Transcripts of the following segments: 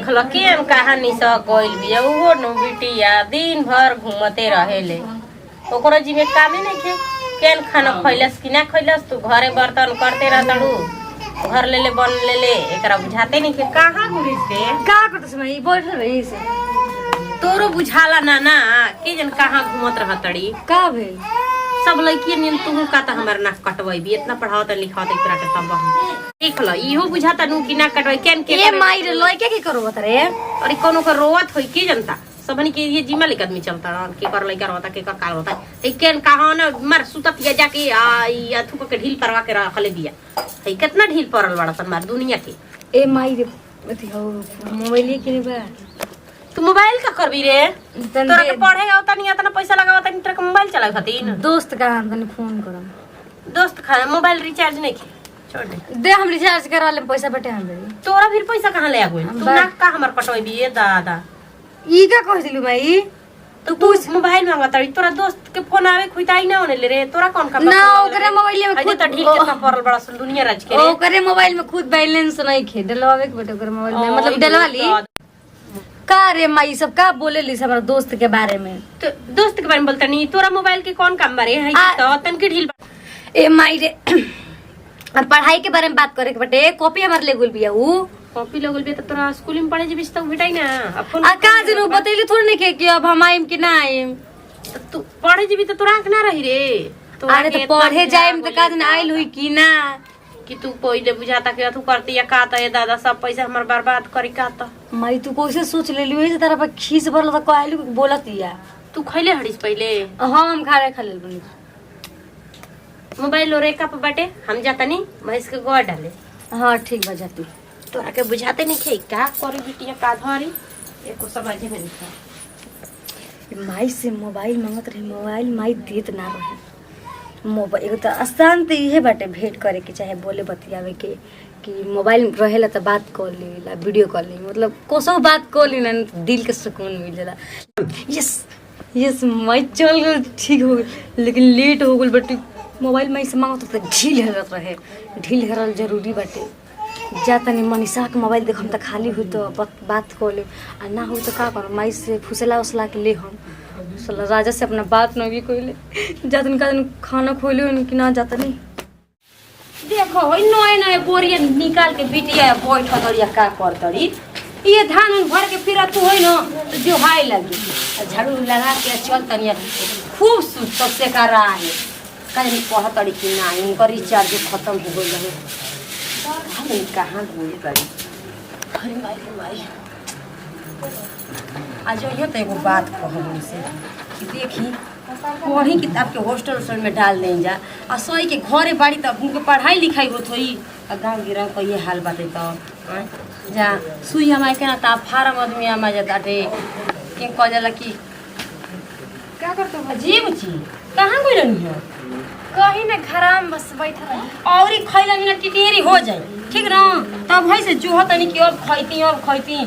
देख ल के कहानी स कोइल बिया उहो न बिटिया दिन भर घूमते रहेले ओकरा जी में कामे नहीं के केन खाना खइलस कि ना खइलस तू घरे बर्तन करते रहतड़ू घर ले बन ले एकरा बुझाते नहीं के कहां गुरिस के का करतस मैं बैठ रही से तोरो बुझाला ना ना के जन कहां घूमत रहतड़ी का भेल सब लड़की नियन तू का त हमर नाक कटवई भी इतना पढ़ावत लिखावत एकरा के तब देख ल इहो बुझाता नु कि ना कटवई केन के ए माई रे लइके के करो बता रे अरे कोनो का रोवत होई के जनता सबनी के ये जिम्मा लेकर आदमी चलता के कर लइका रहता के कर काल होता ए केन कहां न मर सुतत या जाके आ थुक के ढील परवा के रखले बिया है कितना ढील परल बड़ा सन मार दुनिया के ए माई रे अथी हो मोबाइल के बा तू मोबाइल का करबी रे तोरा के पढ़े आवता नहीं इतना पैसा लगावता नहीं तोरा के मोबाइल चलावे खातिर दोस्त का हम तने फोन करम दोस्त खा मोबाइल रिचार्ज नहीं के छोड़ दे हम रिचार्ज करा ले पैसा बटे हम दे तोरा फिर पैसा कहां ले आगो तू ना का हमर कटवई भी ए दादा ई का कह दिलु भाई तो तू मोबाइल मांगता री तोरा दोस्त के फोन आवे खुइताई ना होने ले रे तोरा कौन का ना ओकरे मोबाइल में खुद तो ढील कितना परल बड़ा सुन दुनिया राज के रे ओकरे मोबाइल में खुद बैलेंस नहीं खे डलवावे के बटे ओकरे मोबाइल में मतलब डलवा ली का रे माई सब का बोले ली हमारे दोस्त के बारे में तो दोस्त के बारे में बोलता नहीं तोरा मोबाइल के कौन काम बारे है तो तन के ढील ए माई रे पढ़ाई के बारे में बात करे के बटे कॉपी हमार ले गुल बिया ऊ कॉपी लगल बे तो तोरा स्कूल में पढ़े जेबिस तो भेटाई ना अपन आ का जनु बतैली थोड़ी नहीं के कि अब हम आइम कि ना आइम तू पढ़े जेबी तो तोरा आंख ना रही रे अरे तो पढ़े जाइम तो का दिन आइल हुई कि ना कि तू पहिले बुझाता के तू करती या का त ए दादा सब पैसा हमर बर्बाद करी का त माई तू कैसे सोच लेली वही से तारा पर खीस भरल त कहलू बोलतिया तू खइले हड़ीस पहिले हम खाले खले बनी मोबाइल और एक बाटे हम जाता नहीं भैंस के गोड़ डाले हां ठीक बा जाती तोरा के बुझाते नहीं खे का करी बिटिया का धरी एको समझ में नहीं माई से मोबाइल मांगत रही मोबाइल माई देत ना रहे मोबाइल एगो त आसान त इहे बाटे भेंट करे के चाहे बोले बतियावे के कि मोबाइल रहेला त बात कर लेला वीडियो कॉल ले मतलब कोसो बात कर ली ना दिल के सुकून मिल जाला यस यस माई चल गल ठीक हो गई लेकिन लेट हो गल बट मोबाइल माई से मांगत त ढील हेरत रहे ढील हेरल जरूरी बाटे जा तनी मनीषा के मोबाइल देखम त खाली हुई तो बात कर ले आ ना हो तो का कर माई से फुसला उसला के ले हम साला राजा से अपना बात न भी कोइले जातन का खाना खोले कि ना जाता नहीं देखो होई नए नए बोरिया निकाल के बिटिया बैठ तड़िया का कर तड़ी ये धान भर के फिर तू होई न तो जो हाय लगी झाड़ू लगा के चल तनिया खूब सुत से कर रहा है कहीं पढ़ तड़ी कि ना इनका रिचार्ज खत्म हो गई है हम कहां भूल गई अरे माई आज ये तो एगो बात कहूँ से कि देखी पढ़ी किताब के हॉस्टल में डाल दें जा आ सोई के घरे बाड़ी तब उनके पढ़ाई लिखाई होत होई आ गांव गिरा को ये हाल बाटे तो जा सुई हमारे के ना ता फार्म आदमी आ मजा दाटे के कह जाला कि क्या करतो अजीब चीज कहां गई रही हो कहीं ना घराम बस बैठा रही और ही खइला मिनट टिटेरी हो जाए ठीक ना तब भाई से जो तनी कि अब खइती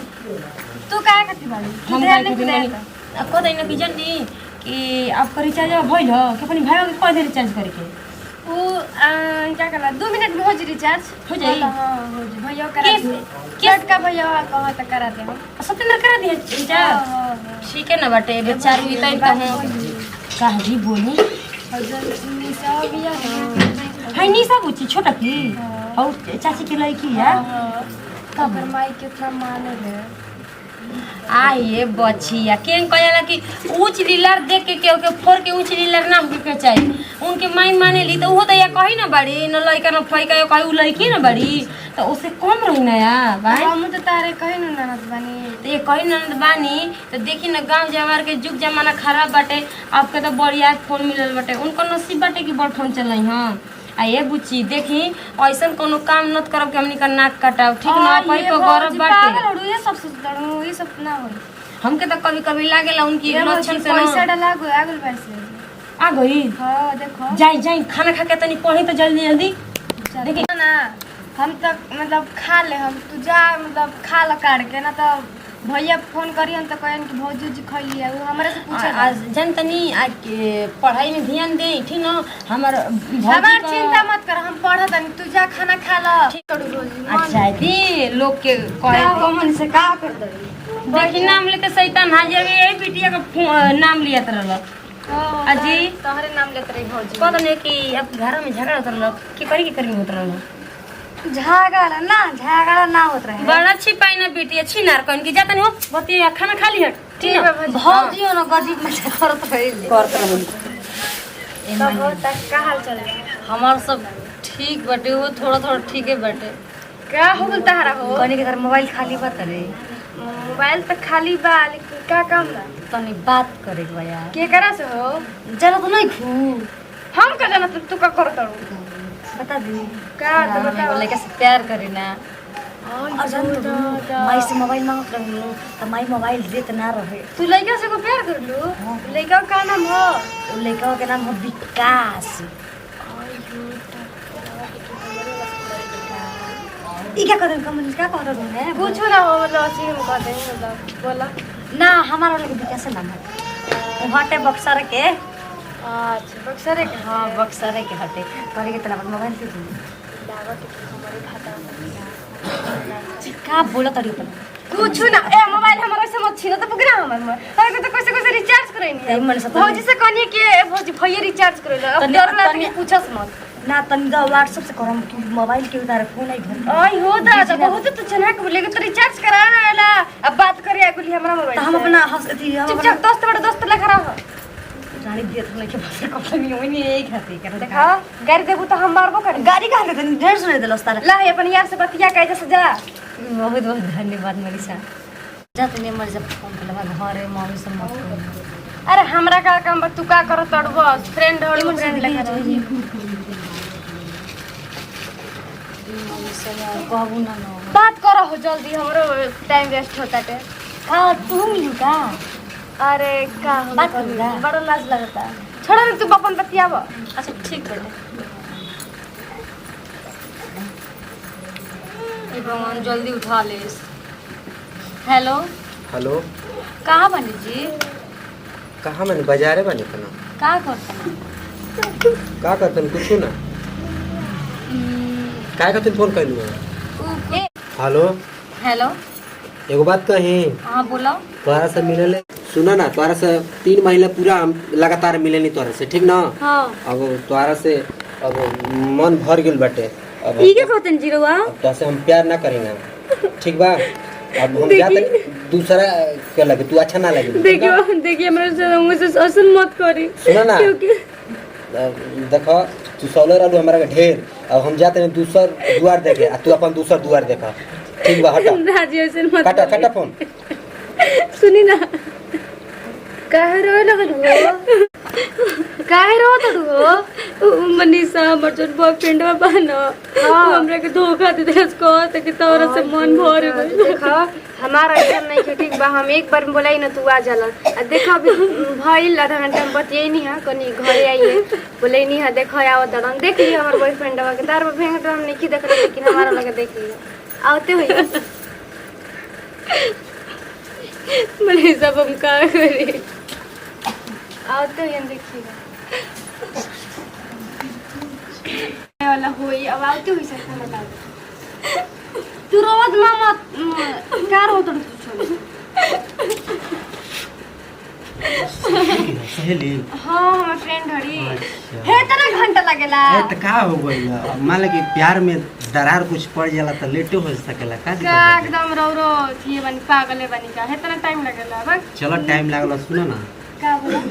तू का करती बाड़ी हम का के दिन अब को दैन कि जन्नी कि आपका रिचार्ज भइल हो कि अपनी भाई के कह दे रिचार्ज करके वो क्या करला 2 मिनट में हो जी रिचार्ज हो जाई हां हो जी भैया करा दे किस का भैया कहा त करा दे हम सत्येंद्र करा दिए रिचार्ज ठीक है ना बाटे बेचारी भी तई कहूं काजी बोली निशा भैया हाय निशा बुची छोटा की और चाची के लड़की है तब माई कितना माने ले आइए बचिया केन कहला कि ऊंच लीलर देख के फोर के ऊंच लीलर ना होके चाहिए उनके माई माने ली तो वो तो या कही ना बड़ी न लइका न फइका कही उ लइकी ना बड़ी तो उसे कम रही ना यार भाई हम तो तारे कही ना ननद बानी तो ये कही ननद बानी तो देखी ना गांव जवार के जुग जमाना खराब बाटे आपके तो बढ़िया फोन मिलल बाटे उनका नसीब बाटे कि बड़ फोन चलाई हां आ ये बुच्ची देखी ऐसा कोनो काम नत करब कि हमनी का नाक काटाव ठीक ना पई पे गौरव बाटे ये सब सोचड़ू ये सब ना होई हमके तो कभी कभी लागेला उनकी लक्षण से पैसा डाला गो आगल पैसे आ गई हां देखो जाई खाना खा के तनी पढ़ी तो जल्दी जल्दी देखी ना हम तक मतलब खा ले हम तू जा मतलब खा ल काट के ना तो भैया फोन करियन तो कहन कि भौजी जी खइली है, वो हमरा से पूछे आज जन तनी आज पढ़ाई में ध्यान दे ठीक न हमर हमार चिंता मत कर, हम पढ़त हनी, तू जा खाना खा ल। ठीक करू रोजी अच्छा दे लोग के कहे का मन से का कर दई देखी नाम लेते शैतान हाजिर में यही बिटिया का नाम लिया रहल अजी तोहरे नाम लेत रही भौजी। पता नहीं कि अब घर में झगड़ा होत रहल की करी होत रहल झगड़ा ना होत रहे। बड़ा छिपाई ना बिटिया छिनार कन की जातन हो बतिया खाना खा ली हट ठीक है भौजियो न गजीब में करत रहे तब तक का हाल चल हमार सब ठीक बाटे, वो थोड़ा ठीक है बाटे। का हो गल तहरा हो? कनी के घर मोबाइल खाली बा रे, मोबाइल तो खाली बा लेकिन का काम बा? तनी बात करे के बा यार। के करा से हो? जरा तो नहीं खू हम का जाना तू का करत हो? बता दी का तो बता बोले कैसे प्यार करे ना। और जान तो माई से मोबाइल मांगत रहू तो माई मोबाइल देत ना रहे। तू लइका से को प्यार कर लू? लइका का नाम हो? वो लड़का के नाम है विकास। ई क्या कर कमन का कर रहे हैं? कुछ ना हो मतलब ऐसे हम कह दे मतलब बोला ना हमारा वाला के विकास नाम है। वो हटे बक्सर के। अच्छा बक्सर के। हां बक्सर के हटे करे के तना मोबाइल से दी दावत के हमारे खाता का बोला तड़ी पर कुछ ना ए मोबाइल हमारा से मत छीनो तो पकड़ा हमर में अरे तो कैसे रिचार्ज करैनी है मन से भौजी से कहनी के भौजी भैया रिचार्ज करेला अब डर ना तनी पूछस मत ना तनी दा व्हाट्सएप से करम कि मोबाइल के उतारे फोन आई घर आई हो दादा बहुत तो चना के बोले तो रिचार्ज कराना अब बात करे आगुली हमरा मोबाइल तो हम अपना हंस अथी हम चुपचाप दोस्त बड़ा दोस्त लगा रहा रानी दियत नहीं के बस कंपनी में नहीं एक खाती कर देखा गाड़ी देबू तो हम मारबो करे गाड़ी कहां के 150 देलस तारा ला हे अपन यार से बतिया कहे जैसे जा बहुत बहुत धन्यवाद मनीषा। जा तने मर जब फोन पे लगा घरे मम्मी से मत कर। अरे हमरा का काम बा तू का कर तड़बो फ्रेंड हो फ्रेंड लगा रही कहबू ना ना बात करो हो जल्दी हमरो टाइम वेस्ट होता है। का तू मिलू का अरे का हो बात करूँगा। बड़ा लाज लगता है छोड़ रे तू अपन बतियाव। अच्छा ठीक बेटा ए भगवान जल्दी उठा ले। हेलो हेलो कहाँ बनी जी? कहाँ मैंने बाजारे बने तना का करता का करतन कुछ ना काय करतन फोन कर लूँ। हेलो हेलो एगो बात कही हाँ बोलो। तोरा से मिले सुना ना तोरा से 3 महीना पूरा हम लगातार मिले नहीं तोरा से ठीक ना। हाँ अब तोरा से अब मन भर गेल बाटे अब ठीक है कहतन जीरोवा तो से हम प्यार ना करेंगे ठीक बा। अब हम जाते दूसरा के लगे तू अच्छा ना लगे देखिए मेरे से मुझसे असल मत करी सुना ना देखो तू सोलर आलू हमारा के ढेर अब हम जाते हैं दूसर दुआर देखे आ तू अपन दूसर दुआर देखा ठीक बा हटा राजी ऐसे मत काटा फोन सुनी ना काहे रोए लगल हो काहे रो तड़ू हो मनीषा हमर जो बॉयफ्रेंड बा ना हमरा के धोखा दे देस कहत कि तोरा से मन भर गइल। देखा हमारा ऐसा नहीं के ठीक बा हम एक बार बोलाई ना तू आ जाला आ देखा अभी भइल आधा घंटा में बतियै नहीं है कनी घरे आइए बोले नहीं है देखो आओ दरन देख लियो हमर बॉयफ्रेंड बा के दार में भेंट हम नहीं की देख रहे लेकिन हमारा लगे देख लियो आते हुई मनीषा हम का करे आते हुए देखिएगा वाला होई अब आते हुई से खाना खा तू रोज मामा क्या रो तू सहेली हां हमर फ्रेंड हरी हे तना घंटा लगेला ए त का हो गइल मान ले कि प्यार में दरार कुछ पड़ जाला त लेटो हो सकेला का का एकदम रो रो थी बनी पागले बनी का हे तना टाइम लगेला बस चलो टाइम लागला सुनो ना का बोला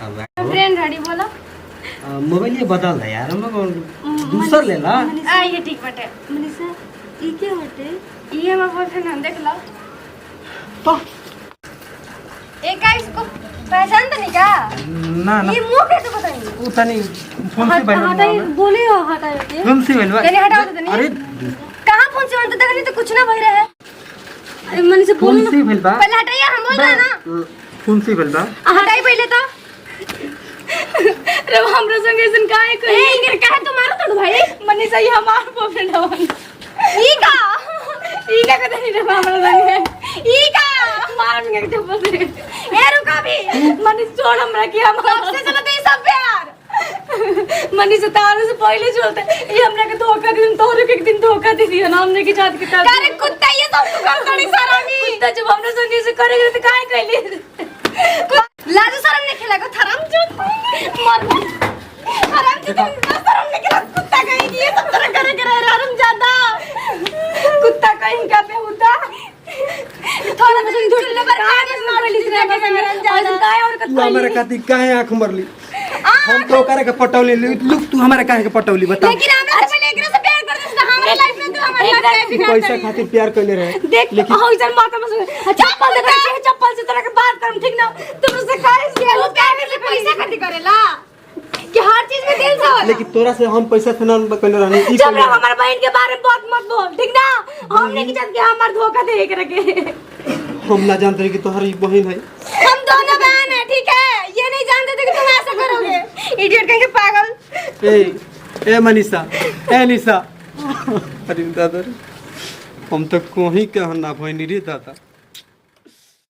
अब फ्रेंड हरी बोला मोबाइल ये बदल दे यार हम दूसर ले ला आ ये ठीक बटे मनीषा ई के हटे ये हमर बॉयफ्रेंड हम देख लो तो ए गाइस को पहचान तो नहीं का ना ना ये मुंह कैसे बताएंगे उ तनी फोन से हटाई बैठ बोले हो हटाई के फोन से बैठ यानी हटाओ तो नहीं अरे कहां फोन से तो देखनी तो कुछ ना भई रहे अरे मन से फोन से बैठ बा पहले हटाइए हम बोल रहे ना फोन से बैठ बा हटाई पहले तो रे हमरा संग ऐसन काहे कही ए इनकर काहे तुम्हारा तो भाई मनीषा ये हमार बॉयफ्रेंड है ई का कहते नहीं रे हमरा संग ई का मारन के चप्पल से ए रुका भी मनीष छोड़ हमरा के हम सबसे चलते ई सब प्यार मनीष तारे से पहले चलते ये हमरा के धोखा दिन तोरे के एक दिन धोखा दे दिया ना हमने की जात के तारे अरे कुत्ता ये सब तू कर कड़ी सरामी कुत्ता जब हमने संगे से करेगे तो काहे कहली लाजू शरम नहीं खेलेगा थरम चुत मर हराम चुत शरम नहीं खेला कुत्ता कहीं की ये सब तरह करे हराम ज्यादा कुत्ता कहीं का पे होता थोड़ा सा चुल्ले पर आगे मार ली रे बस मेरा ज्यादा काय और तू हमारे खातिर काहे आंख मरली हम तो करे के पटौली लुक तू हमारे काहे के पटौली बता लेकिन हमरा से पहले एकरा से प्यार कर दे हमारे लाइफ में तू हमारे लाइफ में पैसा खातिर प्यार करले रहे देख हो इधर माथा में चप्पल देख रहा है चप्पल से तरह के बात करम ठीक ना तुम उससे काहे से वो काहे से पैसा खातिर करेला कि हर चीज में दिल से होला लेकिन तोरा से हम पैसा से ना कहले रहनी ई जब हमारे बहन के बारे में बात मत बोल ठीक ना हमने की जात के हमार धोखा दे के रखे हम ना जानते रहे कि तुम्हारी बहन है हम दोनों बहन है ठीक है ये नहीं जानते थे कि तुम ऐसा करोगे इडियट कहीं के पागल ए मनीषा ए निशा अरे दादा हम तो कोही कहना भइनी रे दादा